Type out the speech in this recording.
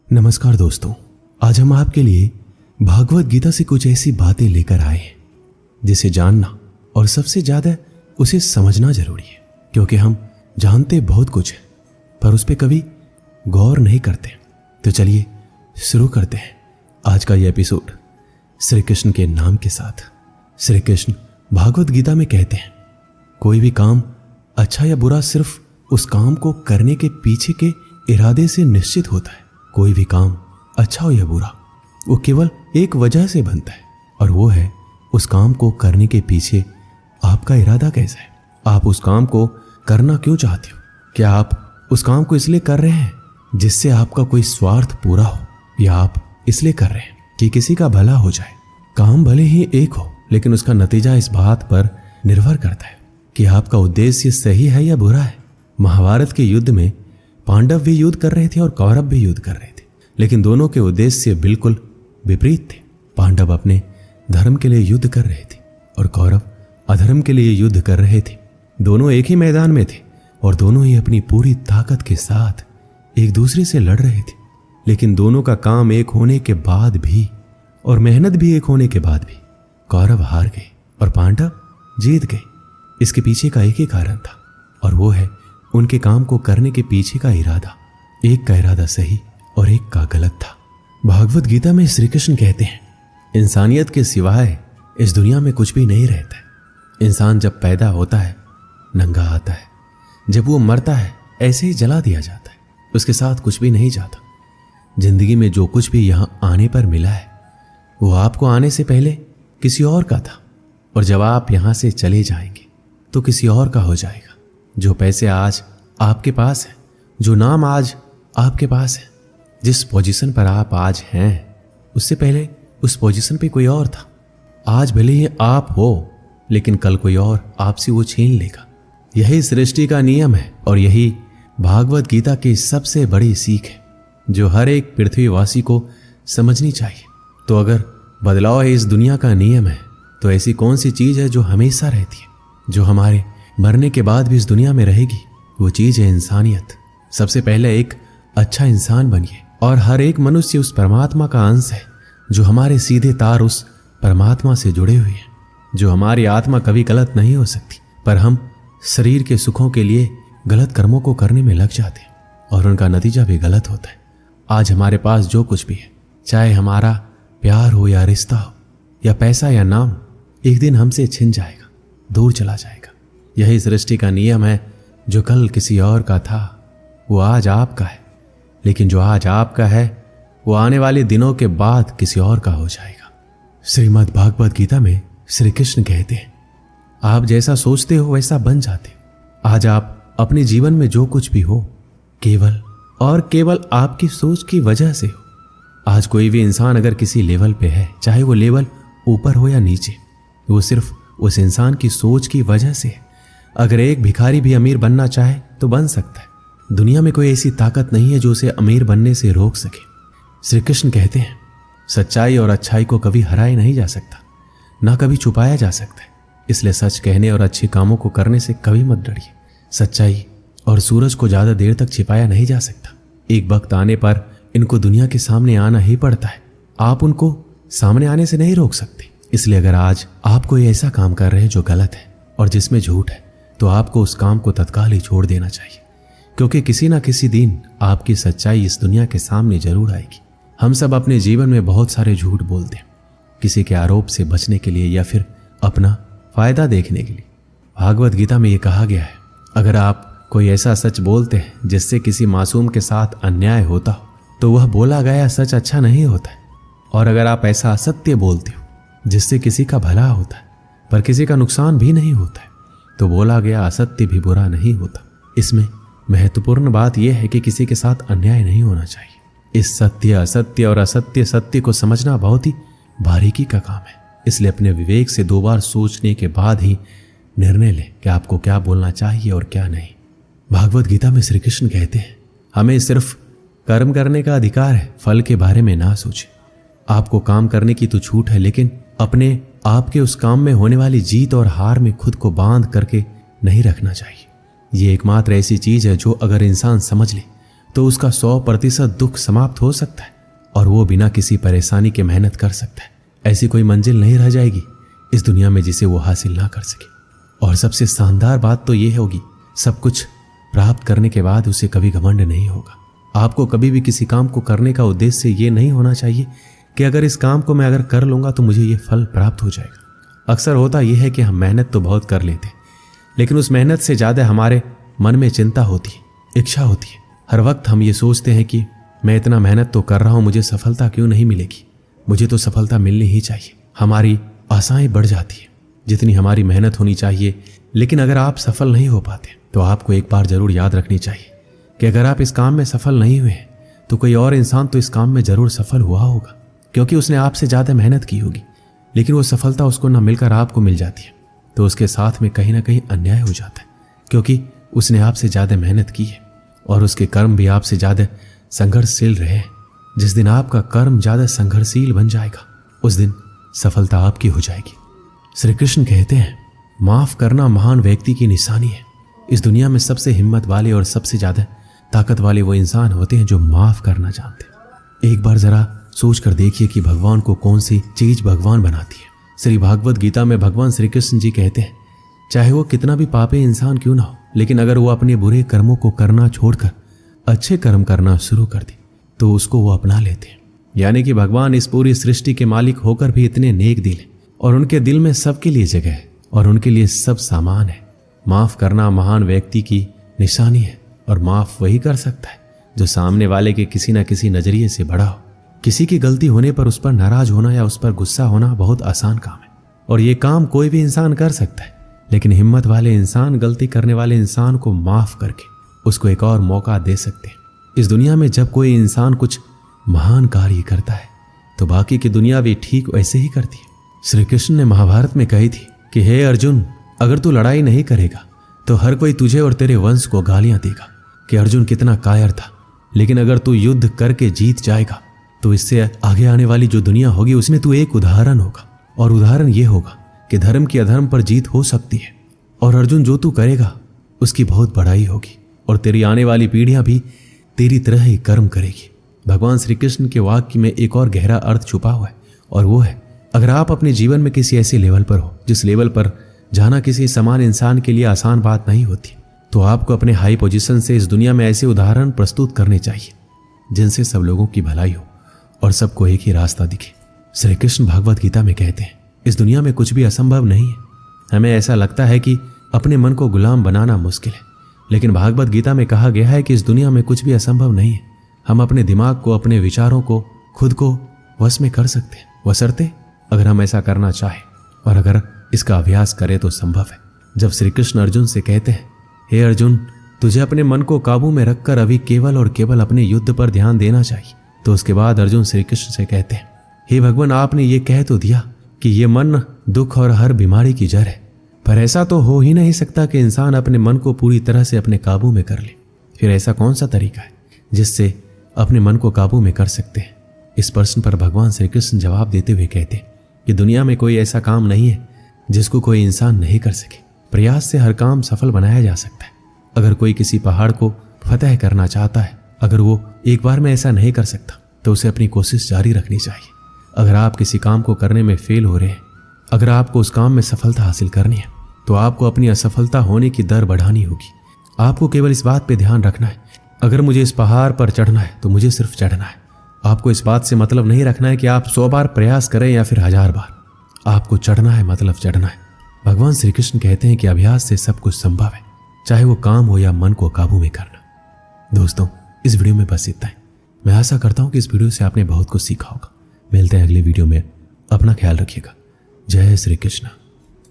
नमस्कार दोस्तों, आज हम आपके लिए भागवत गीता से कुछ ऐसी बातें लेकर आए हैं जिसे जानना और सबसे ज्यादा उसे समझना जरूरी है, क्योंकि हम जानते बहुत कुछ है पर उस पर कभी गौर नहीं करते। तो चलिए शुरू करते हैं आज का यह एपिसोड श्री कृष्ण के नाम के साथ। श्री कृष्ण भागवत गीता में कहते हैं, कोई भी काम अच्छा या बुरा सिर्फ उस काम को करने के पीछे के इरादे से निश्चित होता है। कोई भी काम अच्छा हो या बुरा वो केवल एक वजह से बनता है, और वो है उस काम को करने के पीछे आपका इरादा कैसा है। आप उस काम को करना क्यों चाहते हो? क्या आप उस काम को इसलिए कर रहे हैं जिससे आपका कोई स्वार्थ पूरा हो, या आप इसलिए कर रहे हैं कि किसी का भला हो जाए? काम भले ही एक हो, लेकिन उसका नतीजा इस बात पर निर्भर करता है कि आपका उद्देश्य सही है या बुरा है। महाभारत के युद्ध में पांडव भी युद्ध कर रहे थे और कौरव भी युद्ध कर रहे थे, लेकिन दोनों के उद्देश्य बिल्कुल विपरीत थे। पांडव अपने धर्म के लिए युद्ध कर रहे थे और कौरव अधर्म के लिए युद्ध कर रहे थे। दोनों एक ही मैदान में थे और दोनों ही अपनी पूरी ताकत के साथ एक दूसरे से लड़ रहे थे, लेकिन दोनों का काम एक होने के बाद भी और मेहनत भी एक होने के बाद भी कौरव हार गए और पांडव जीत गए। इसके पीछे का एक ही कारण था, और वो है उनके काम को करने के पीछे का इरादा। एक का इरादा सही और एक का गलत था। भागवत गीता में श्री कृष्ण कहते हैं, इंसानियत के सिवाय इस दुनिया में कुछ भी नहीं रहता है। इंसान जब पैदा होता है नंगा आता है, जब वो मरता है ऐसे ही जला दिया जाता है, उसके साथ कुछ भी नहीं जाता। जिंदगी में जो कुछ भी यहाँ आने पर मिला है वो आपको आने से पहले किसी और का था, और जब आप यहाँ से चले जाएंगे तो किसी और का हो जाएगा। जो पैसे आज आपके पास है, जो नाम आज आपके पास है, जिस पोजीशन पर आप आज हैं, उससे पहले उस पोजीशन पे कोई और था। आज भले ही आप हो, लेकिन कल कोई और आपसे वो छीन लेगा। यही सृष्टि का नियम है और यही भागवत गीता की सबसे बड़ी सीख है जो हर एक पृथ्वीवासी को समझनी चाहिए। तो अगर बदलाव इस दुनिया का नियम है, तो ऐसी कौन सी चीज है जो हमेशा रहती है, जो हमारे मरने के बाद भी इस दुनिया में रहेगी? वो चीज है इंसानियत। सबसे पहले एक अच्छा इंसान बनिए, और हर एक मनुष्य उस परमात्मा का अंश है जो हमारे सीधे तार उस परमात्मा से जुड़े हुए हैं। जो हमारी आत्मा कभी गलत नहीं हो सकती, पर हम शरीर के सुखों के लिए गलत कर्मों को करने में लग जाते हैं और उनका नतीजा भी गलत होता है। आज हमारे पास जो कुछ भी है, चाहे हमारा प्यार हो या रिश्ता हो या पैसा या नाम, एक दिन हमसे छिन जाएगा, दूर चला जाएगा। यही सृष्टि का नियम है। जो कल किसी और का था वो आज आपका है, लेकिन जो आज आपका है वो आने वाले दिनों के बाद किसी और का हो जाएगा। श्रीमद् भागवत गीता में श्री कृष्ण कहते हैं, आप जैसा सोचते हो वैसा बन जाते हो। आज आप अपने जीवन में जो कुछ भी हो, केवल और केवल आपकी सोच की वजह से हो। आज कोई भी इंसान अगर किसी लेवल पे है, चाहे वो लेवल ऊपर हो या नीचे, वो सिर्फ उस इंसान की सोच की वजह से है। अगर एक भिखारी भी अमीर बनना चाहे तो बन सकता है। दुनिया में कोई ऐसी ताकत नहीं है जो उसे अमीर बनने से रोक सके। श्री कृष्ण कहते हैं, सच्चाई और अच्छाई को कभी हराया नहीं जा सकता, ना कभी छुपाया जा सकता है। इसलिए सच कहने और अच्छे कामों को करने से कभी मत डरिए। सच्चाई और सूरज को ज्यादा देर तक छिपाया नहीं जा सकता। एक वक्त आने पर इनको दुनिया के सामने आना ही पड़ता है। आप उनको सामने आने से नहीं रोक सकते। इसलिए अगर आज आप कोई ऐसा काम कर रहे हैं जो गलत है और जिसमें झूठ है, तो आपको उस काम को तत्काल ही छोड़ देना चाहिए, क्योंकि किसी ना किसी दिन आपकी सच्चाई इस दुनिया के सामने जरूर आएगी। हम सब अपने जीवन में बहुत सारे झूठ बोलते हैं, किसी के आरोप से बचने के लिए या फिर अपना फायदा देखने के लिए। भागवत गीता में ये कहा गया है, अगर आप कोई ऐसा सच बोलते हैं जिससे किसी मासूम के साथ अन्याय होता हो, तो वह बोला गया सच अच्छा नहीं होता है। और अगर आप ऐसा असत्य बोलते हो जिससे किसी का भला होता है पर किसी का नुकसान भी नहीं होता है, तो बोला गया असत्य भी बुरा नहीं होता। इसमें महत्वपूर्ण बात यह है कि किसी के साथ अन्याय नहीं होना चाहिए। इस सत्य, असत्य और असत्य सत्य को समझना बहुत ही बारीकी का काम है। इसलिए अपने विवेक से 2 बार सोचने के बाद ही निर्णय लें कि आपको क्या बोलना चाहिए और क्या नहीं। भागवत गीता में श्री कृष्ण कहते हैं, हमें सिर्फ कर्म करने का अधिकार है, फल के बारे में ना सोचें। आपको काम करने की तो छूट है, लेकिन अपने आपके उस काम में होने वाली जीत और हार में खुद को बांध करके नहीं रखना चाहिए। ये एकमात्र ऐसी चीज है जो अगर इंसान समझ ले तो उसका 100% दुख समाप्त हो सकता है और वो बिना किसी परेशानी के मेहनत कर सकता है। ऐसी कोई मंजिल नहीं रह जाएगी इस दुनिया में जिसे वो हासिल ना कर सके। और सबसे शानदार बात तो ये होगी, सब कुछ प्राप्त करने के बाद उसे कभी घमंड नहीं होगा। आपको कभी भी किसी काम को करने का उद्देश्य ये नहीं होना चाहिए कि अगर इस काम को मैं अगर कर लूँगा तो मुझे ये फल प्राप्त हो जाएगा। अक्सर होता यह है कि हम मेहनत तो बहुत कर लेते हैं, लेकिन उस मेहनत से ज़्यादा हमारे मन में चिंता होती है, इच्छा होती है। हर वक्त हम ये सोचते हैं कि मैं इतना मेहनत तो कर रहा हूँ, मुझे सफलता क्यों नहीं मिलेगी, मुझे तो सफलता मिलनी ही चाहिए। हमारी आशाएं बढ़ जाती है जितनी हमारी मेहनत होनी चाहिए। लेकिन अगर आप सफल नहीं हो पाते तो आपको एक बार जरूर याद रखनी चाहिए कि अगर आप इस काम में सफल नहीं हुए तो कोई और इंसान तो इस काम में जरूर सफल हुआ होगा, क्योंकि उसने आपसे ज़्यादा मेहनत की होगी। लेकिन वो सफलता उसको ना मिलकर आपको मिल जाती है तो उसके साथ में कहीं ना कहीं अन्याय हो जाता है, क्योंकि उसने आपसे ज़्यादा मेहनत की है और उसके कर्म भी आपसे ज़्यादा संघर्षशील रहे हैं। जिस दिन आपका कर्म ज़्यादा संघर्षशील बन जाएगा उस दिन सफलता आपकी हो जाएगी। श्री कृष्ण कहते हैं, माफ करना महान व्यक्ति की निशानी है। इस दुनिया में सबसे हिम्मत वाले और सबसे ज़्यादा ताकत वाले वो इंसान होते हैं जो माफ करना जानते हैं। एक बार जरा सोच कर देखिए कि भगवान को कौन सी चीज भगवान बनाती है। श्री भागवत गीता में भगवान श्री कृष्ण जी कहते हैं, चाहे वो कितना भी पापी इंसान क्यों ना हो, लेकिन अगर वो अपने बुरे कर्मों को करना छोड़कर अच्छे कर्म करना शुरू कर दे तो उसको वो अपना लेते हैं। यानी कि भगवान इस पूरी सृष्टि के मालिक होकर भी इतने नेक दिल हैं और उनके दिल में सबके लिए जगह है और उनके लिए सब सामान है। माफ करना महान व्यक्ति की निशानी है और माफ वही कर सकता है जो सामने वाले के किसी न किसी नजरिए से बड़ा हो। किसी की गलती होने पर उस पर नाराज होना या उस पर गुस्सा होना बहुत आसान काम है और ये काम कोई भी इंसान कर सकता है, लेकिन हिम्मत वाले इंसान गलती करने वाले इंसान को माफ करके उसको एक और मौका दे सकते हैं। इस दुनिया में जब कोई इंसान कुछ महान कार्य करता है तो बाकी की दुनिया भी ठीक वैसे ही करती है। श्री कृष्ण ने महाभारत में कही थी कि हे अर्जुन, अगर तू लड़ाई नहीं करेगा तो हर कोई तुझे और तेरे वंश को गालियां देगा कि अर्जुन कितना कायर था, लेकिन अगर तू युद्ध करके जीत जाएगा तो इससे आगे आने वाली जो दुनिया होगी उसमें तू एक उदाहरण होगा। और उदाहरण ये होगा कि धर्म की अधर्म पर जीत हो सकती है और अर्जुन जो तू करेगा उसकी बहुत बड़ाई होगी और तेरी आने वाली पीढ़ियां भी तेरी तरह ही कर्म करेगी। भगवान श्री कृष्ण के वाक्य में एक और गहरा अर्थ छुपा हुआ है और वो है, अगर आप अपने जीवन में किसी ऐसे लेवल पर हो जिस लेवल पर जाना किसी समान इंसान के लिए आसान बात नहीं होती, तो आपको अपने हाई पोजीशन से इस दुनिया में ऐसे उदाहरण प्रस्तुत करने चाहिए जिनसे सब लोगों की भलाई हो और सबको एक ही रास्ता दिखे। श्री कृष्ण भागवत गीता में कहते हैं, इस दुनिया में कुछ भी असंभव नहीं है। हमें ऐसा लगता है कि अपने मन को गुलाम बनाना मुश्किल है, लेकिन भागवत गीता में कहा गया है कि इस दुनिया में कुछ भी असंभव नहीं है। हम अपने दिमाग को, अपने विचारों को खुद को वश में कर सकते हैं, बशर्ते अगर हम ऐसा करना चाहें और अगर इसका अभ्यास करें तो संभव है। जब श्री कृष्ण अर्जुन से कहते हैं, हे अर्जुन, तुझे अपने मन को काबू में रखकर अभी केवल और केवल अपने युद्ध पर ध्यान देना चाहिए, तो उसके बाद अर्जुन श्री कृष्ण से कहते हैं, हे भगवान, आपने ये कह तो दिया कि ये मन दुख और हर बीमारी की जड़ है, पर ऐसा तो हो ही नहीं सकता कि इंसान अपने मन को पूरी तरह से अपने काबू में कर ले। फिर ऐसा कौन सा तरीका है जिससे अपने मन को काबू में कर सकते हैं? इस प्रश्न पर भगवान श्री कृष्ण जवाब देते हुए कहते हैं कि दुनिया में कोई ऐसा काम नहीं है जिसको कोई इंसान नहीं कर सके। प्रयास से हर काम सफल बनाया जा सकता है। अगर कोई किसी पहाड़ को फतह करना चाहता है, अगर वो एक बार में ऐसा नहीं कर सकता तो उसे अपनी कोशिश जारी रखनी चाहिए। अगर आप किसी काम को करने में फेल हो रहे हैं, अगर आपको उस काम में सफलता हासिल करनी है, तो आपको अपनी असफलता होने की दर बढ़ानी होगी। आपको केवल इस बात पे ध्यान रखना है, अगर मुझे इस पहाड़ पर चढ़ना है तो मुझे सिर्फ चढ़ना है। आपको इस बात से मतलब नहीं रखना है कि आप 100 बार प्रयास करें या फिर 1000 बार। आपको चढ़ना है, मतलब चढ़ना है। भगवान श्री कृष्ण कहते हैं कि अभ्यास से सब कुछ संभव है, चाहे वो काम हो या मन को काबू में करना। दोस्तों, इस वीडियो में बस इतना है। मैं आशा करता हूं कि इस वीडियो से आपने बहुत कुछ सीखा होगा। मिलते हैं अगले वीडियो में। अपना ख्याल रखिएगा। जय श्री कृष्ण।